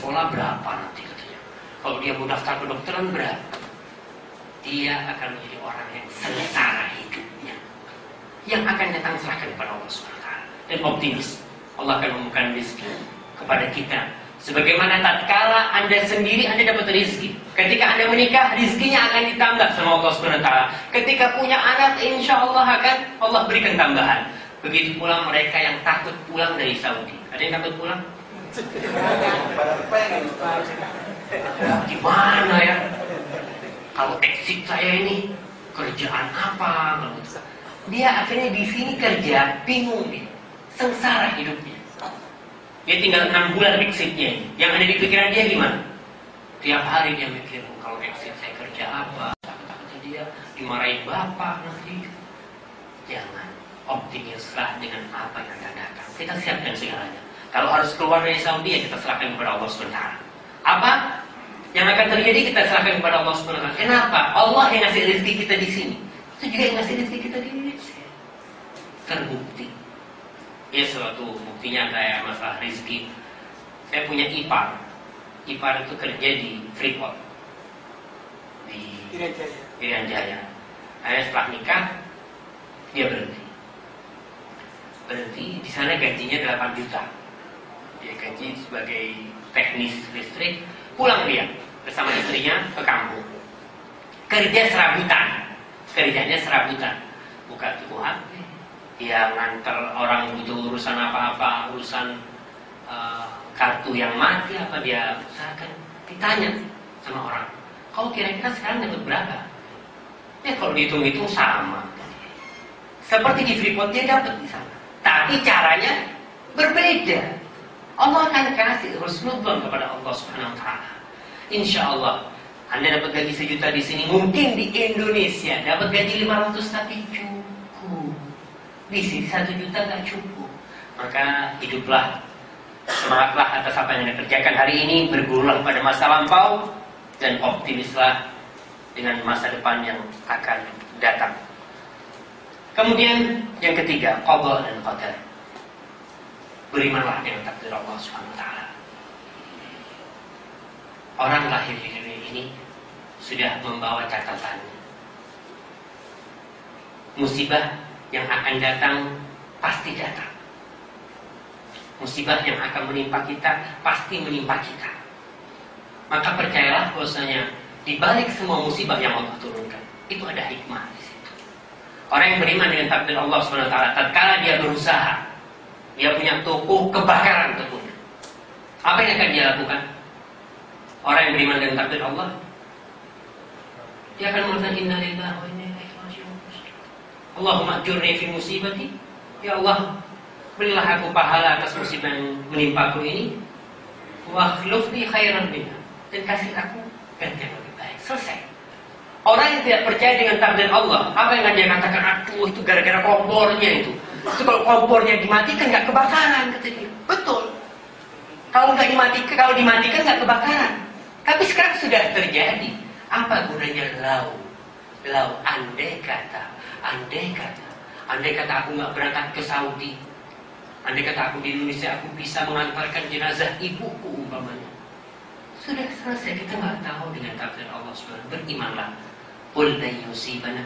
sekolah berapa nanti katanya. Kalau dia mau daftar kedokteran berapa. Dia akan menjadi orang yang sengsara hidupnya, yang akan datang serahkan kepada Allah SWT. Dan optimis Allah akan membukakan rezeki kepada kita. Sebagaimana tatkala Anda sendiri Anda dapat rezeki, ketika Anda menikah rezekinya akan ditambah sama Allah SWT. Ketika punya anak, insya Allah akan Allah berikan tambahan. Begitu pula mereka yang takut pulang dari Saudi. Ada yang takut pulang? Gimana ya? Kalau exit saya ini kerjaan apa? Dia akhirnya di sini kerja, bingung dia, sengsara hidupnya. Dia tinggal 6 bulan exitnya. Yang ada di pikiran dia gimana? Tiap hari dia mikir, kalau exit saya kerja apa? Kata dia dimarahin bapak nanti. Jangan, optimislah dengan apa yang akan datang. Kita siapkan segalanya. Kalau harus keluar dari Saudi, ya kita serahkan kepada Allah SWT. Apa yang akan terjadi kita serahkan kepada Allah SWT. Kenapa? Allah yang ngasih rezeki kita di sini, itu juga yang ngasih rezeki kita di Indonesia. Terbukti. Ya, suatu buktinya kayak masalah rezeki. Saya punya ipar. Ipar itu kerja di Freeport, di Irian Jaya. Akhirnya setelah nikah dia berhenti di sana, gajinya 8 juta. Dia gaji sebagai teknis listrik. Pulang dia bersama istrinya ke kampung. Kerjanya serabutan. Buka tubuh HP. Dia nganter orang butuh urusan apa-apa, urusan kartu yang mati apa dia usahakan. Ditanya sama orang, kau kira-kira sekarang dapat berapa? Ya kalau dihitung-hitung sama. Seperti di Freeport dia dapat di sana. Tapi caranya berbeda. Allah akan kasih husnudzon kepada Allah Subhanahu wa taala. Insya Allah Anda dapat gaji 1 juta di sini, mungkin di Indonesia dapat gaji 500 tapi cukup. Di sini 1 juta nggak cukup. Maka hiduplah, semangatlah atas apa yang Anda kerjakan hari ini, bergurulah pada masa lampau dan optimislah dengan masa depan yang akan datang. Kemudian yang ketiga, qada dan qadar. Berimanlah dengan takdir Allah Subhanahu wa taala. Orang lahir di dunia ini sudah membawa catatannya. Musibah yang akan datang pasti datang. Musibah yang akan menimpa kita pasti menimpa kita. Maka percayalah bahwasanya di balik semua musibah yang Allah turunkan, itu ada hikmah di situ. Orang yang beriman dengan takdir Allah Subhanahu wa taala, tatkala dia berusaha, dia punya toko kebakaran tokonya, apa yang akan dia lakukan? Orang yang beriman dengan takdir Allah, dia akan mengatakan inna lillahi wa inna ilaihi raji'un. Allahumma ajurni fi musibati. Ya Allah, berilah aku pahala atas musibah yang menimpaku ini. Wa akhlifni khairan minha. Dan kasih aku ganti yang lebih baik. Selesai. Orang yang tidak percaya dengan takdir Allah, apa yang akan dia katakan? Aduh, itu gara-gara kompornya itu. Itu kalau kompornya dimatikan nggak kebakaran, kata dia. Betul. Kalau dimatikan nggak kebakaran. Tapi sekarang sudah terjadi. Apa gunanya lau? Andai kata aku nggak berangkat ke Saudi, andai kata aku di Indonesia, aku bisa mengantarkan jenazah ibuku umpamanya. Sudah selesai, kita nggak tahu dengan takdir Allah SWT. Berimanlah. Qul lan yusibana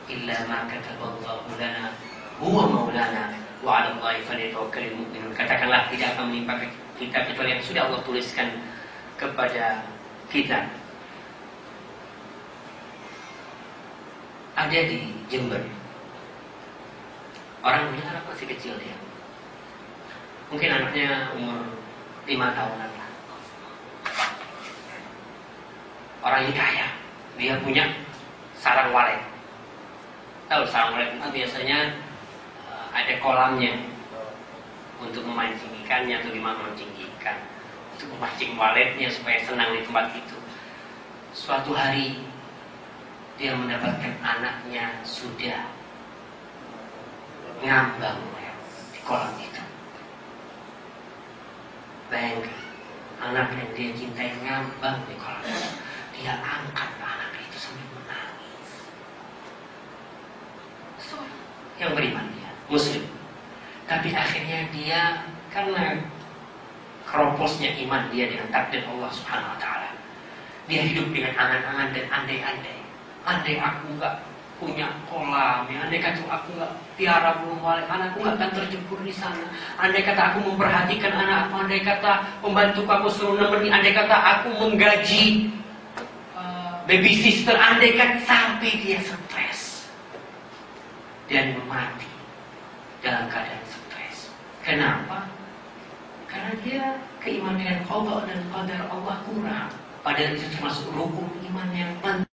illa ma kataballahu lana huwa maulana wa 'ala Allahi falyatawakkalul mu'minun. Katakanlah tidak akan menimpa kita kecuali yang sudah Allah tuliskan kepada kita. Ada di Jember orang punya anak masih kecil dia. Mungkin anaknya umur 5 tahunan lah. Orang ini kaya, dia punya sarang walet. Tahu sarang walet itu biasanya ada kolamnya untuk memancing ikannya atau gimana memancing ikan. Untuk memancing waletnya supaya senang di tempat itu. Suatu hari dia mendapatkan anaknya sudah ngambang di kolam itu. Bayangkan, anak yang dia cintai ngambang di kolam itu. Dia angkat anak itu sambil menangis. Yang beriman dia, Muslim. Tapi akhirnya dia karena keroposnya iman dia dengan takdir Allah Subhanahu wa Ta'ala. Dia hidup dengan angan-angan dan andai-andai. Andai aku nggak punya kolam, ya, andai kata aku nggak tiara burung walet, anakku nggak akan terjebur di sana. Andai kata aku memperhatikan anakku, andai kata pembantu aku suruh nemenin, andai kata aku menggaji baby sister, andai kata sampai dia stres dan mati dalam keadaan stres. Kenapa? Karena dia keimanan dengan qada dan qadar Allah kurang. Padahal itu termasuk rukun iman yang penting.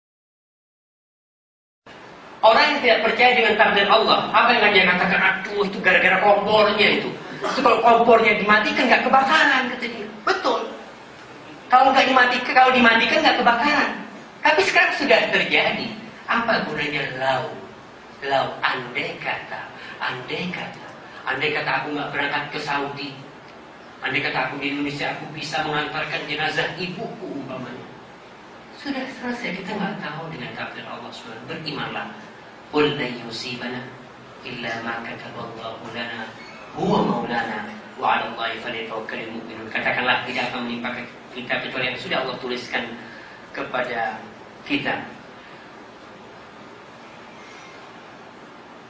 Orang yang tidak percaya dengan takdir Allah, apa yang dia katakan? Aduh, itu gara-gara kompornya itu. Itu kalau kompornya dimatikan nggak kebakaran, kata dia. Betul. Kalau dimatikan nggak kebakaran. Tapi sekarang sudah terjadi. Apa gunanya lau? Andai kata aku nggak berangkat ke Saudi, andai kata aku di Indonesia, aku bisa mengantarkan jenazah ibuku umpamanya. Sudah selesai, kita nggak tahu dengan takdir Allah SWT. Berimanlah. Qul lan yusibana illa ma kataballahu lana huwa maulana wa 'ala Allahi falyatawakkalul mu'minun. Katakanlah, tidak akan menimpa kita kecuali yang sudah Allah tuliskan kepada kita.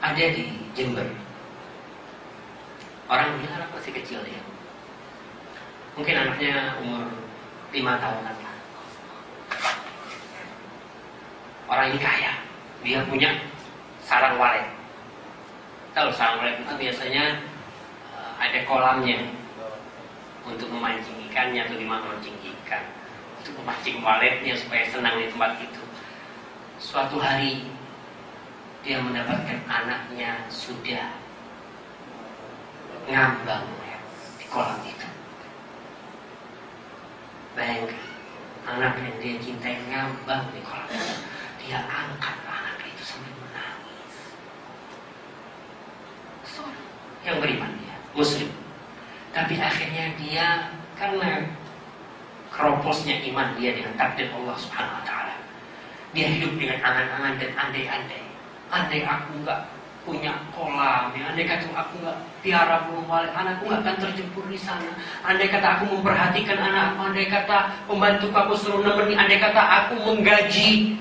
Ada di Jember orang punya anak masih kecil ya. Mungkin anaknya umur 5 tahunan lah. Orang ini kaya, dia punya sarang walet. Tahu sarang walet itu biasanya ada kolamnya untuk memancing ikannya atau dimancing ikan, untuk memancing waletnya supaya senang di tempat itu. Suatu hari dia mendapatkan anaknya sudah ngambang ya, di kolam itu. Bayangkan, anak yang dia cintai ngambang di kolam itu. Dia angkat anak itu sambil menangis. Seorang yang beriman dia, Muslim. Tapi akhirnya dia, karena keroposnya iman dia dengan takdir Allah Subhanahu wa Ta'ala, dia hidup dengan angan-angan dan andai-andai. Andai aku nggak punya kolam, ya, andai kata aku nggak tiara burung walet, anakku nggak akan terjebur di sana. Andai kata aku memperhatikan anakku, andai kata pembantu aku suruh nemenin, andai kata aku menggaji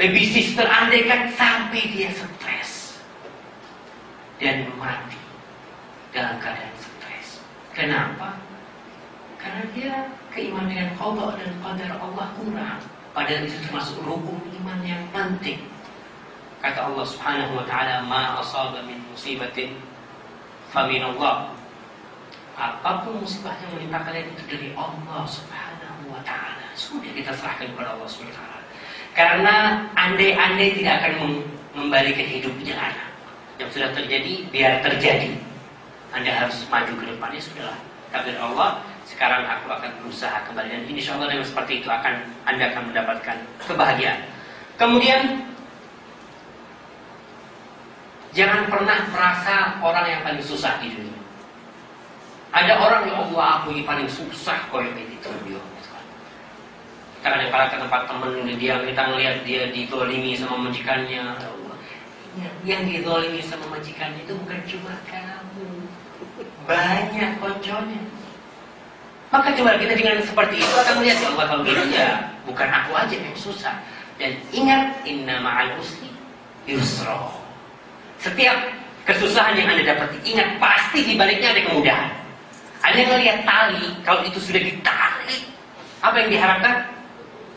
baby sister, andai kata sampai dia stres dan mati dalam keadaan stres. Kenapa? Karena dia keimanan dengan qada dan qadar Allah kurang. Padahal itu termasuk rukun iman yang penting. Kata Allah Subhanahu wa Ta'ala, ma asaba min musibatin famin Allah. Apapun musibah yang menimpa kalian itu dari Allah Subhanahu wa Ta'ala. Sudah kita serahkan kepada Allah Subhanahu wa Ta'ala. Karena andai-andai tidak akan membalikan hidupnya anak. Yang sudah terjadi, biar terjadi. Anda harus maju ke depannya, sudahlah. Takdir Allah, sekarang aku akan berusaha kembali. Dan insya Allah dengan seperti itu Anda akan mendapatkan kebahagiaan. Kemudian, jangan pernah merasa orang yang paling susah di dunia. Ada orang yang Allah, aku ini paling susah koyo itu dia. Kita kadang-kadang ke tempat teman dia, kita ngelihat dia dizalimi sama majikannya. Yang dizalimi sama majikannya itu bukan cuma kamu, banyak konconya. Maka coba kita dengan seperti itu akan melihat, ya Allah, kalau gitu ya bukan aku aja yang susah. Dan ingat, inna ma'al usri yusra. Setiap kesusahan yang Anda dapati, ingat pasti di baliknya ada kemudahan. Anda ngelihat tali, kalau itu sudah ditarik, apa yang diharapkan?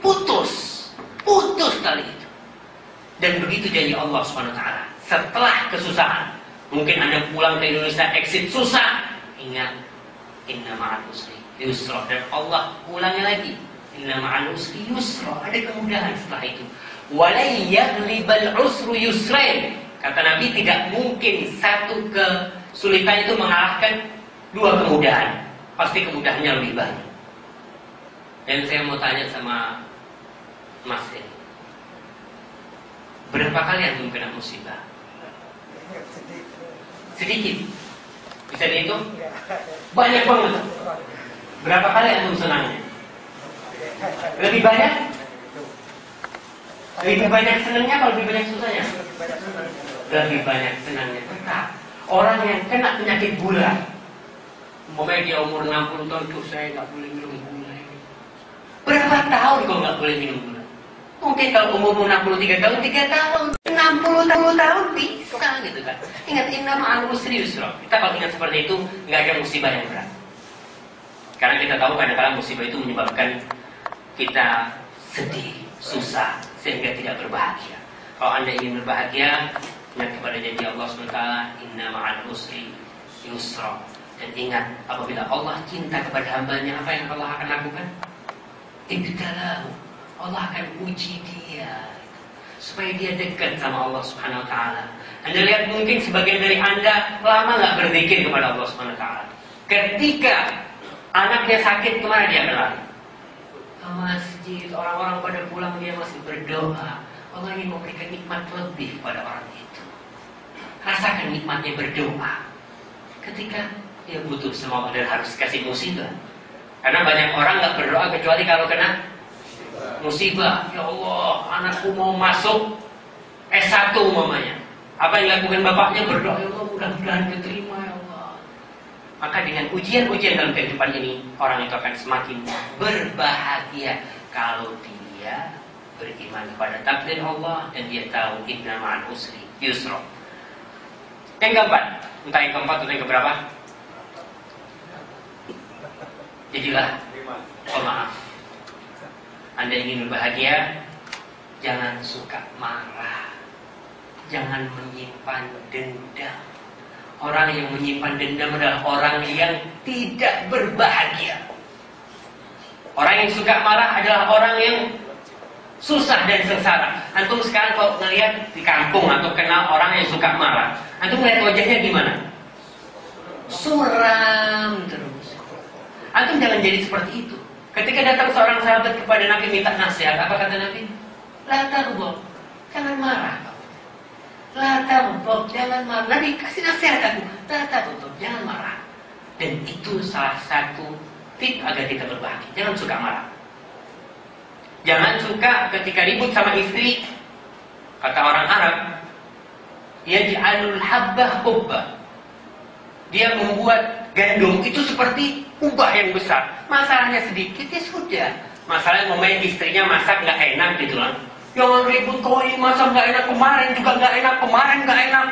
Putus tali itu. Dan begitu janji Allah SWT. Setelah kesusahan, mungkin Anda pulang ke Indonesia, exit susah, ingat, inna ma'al usri yusra. Dan Allah ulangnya lagi, inna ma'al usri yusra. Ada kemudahan setelah itu. Walai yaghlibal usru yusrain. Kata Nabi, tidak mungkin satu kesulitan itu mengalahkan dua kemudahan. Pasti kemudahannya lebih banyak. Dan saya mau tanya sama Mas ini, berapa kali antum kena musibah? Sedikit. Bisa dihitung? Banyak banget. Berapa kali antum senangnya? Lebih banyak? Lebih banyak senangnya atau lebih banyak susahnya? Lebih banyak senangnya. Tetap orang yang kena penyakit gula, Umpamanya dia umur 60 tahun, tuh saya nggak boleh minum gula. Berapa tahun kau nggak boleh minum gula? Mungkin kalau umur 63 tahun, 3 tahun, 60 tahun bisa gitu kan. Ingat, inna ma'al usri yusra. Kita kalau ingat seperti itu, nggak ada musibah yang berat. Karena kita tahu kadang-kadang musibah itu menyebabkan kita sedih, susah, sehingga tidak berbahagia. Kalau Anda ingin berbahagia, ingat kepada janji Allah SWT, inna ma'al usri yusra. Dan ingat, apabila Allah cinta kepada hambanya, apa yang Allah akan lakukan? Ibtalahu. Allah akan uji dia supaya dia dekat sama Allah Subhanahu wa taala. Anda lihat, mungkin sebagian dari Anda lama nggak berzikir kepada Allah Subhanahu wa taala. Ketika anaknya sakit, kemana dia berlari? Ke masjid. Orang-orang pada pulang, dia masih berdoa. Allah ingin memberikan nikmat lebih kepada orang itu. Rasakan nikmatnya berdoa ketika dia butuh sama Allah dan harus kasih musibah. Karena banyak orang nggak berdoa kecuali kalau kena musibah. Ya Allah, anakku mau masuk S1 umpamanya. Apa yang dilakukan bapaknya? Berdoa, ya Allah, mudah-mudahan diterima ya Allah. Maka dengan ujian-ujian dalam kehidupan ini, orang itu akan semakin berbahagia kalau dia beriman kepada takdir Allah dan dia tahu inna ma'al usri yusra. Yang keempat, entah yang keempat atau yang keberapa? Jadilah pemaaf. Anda ingin berbahagia, jangan suka marah, jangan menyimpan dendam. Orang yang menyimpan dendam adalah orang yang tidak berbahagia. Orang yang suka marah adalah orang yang susah dan sengsara. Antum sekarang kalau ngelihat di kampung atau kenal orang yang suka marah, antum melihat wajahnya gimana? Suram terus. Antum jangan jadi seperti itu. Ketika datang seorang sahabat kepada Nabi minta nasihat, apa kata Nabi? La taghdab, jangan marah. La taghdab, jangan marah. Nabi kasih nasihat aku, la taghdab, jangan marah. Dan itu salah satu tip agar kita berbahagia. Jangan suka marah. Jangan suka ketika ribut sama istri. Kata orang Arab, yaj'alul habbah hubbah. Dia membuat gandum itu seperti kubah yang besar. Masalahnya sedikit, ya sudah. Masalahnya momen istrinya masak nggak enak gitu lah. Jangan ribut, kau ini masak nggak enak, kemarin juga nggak enak, kemarin nggak enak.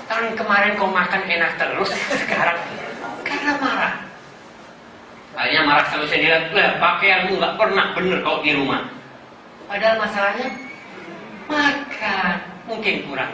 Tahun kemarin kau makan enak terus, sekarang karena marah. Akhirnya marah sama saya, lah pakaianmu nggak pernah bener kau di rumah. Padahal masalahnya makan, mungkin kurang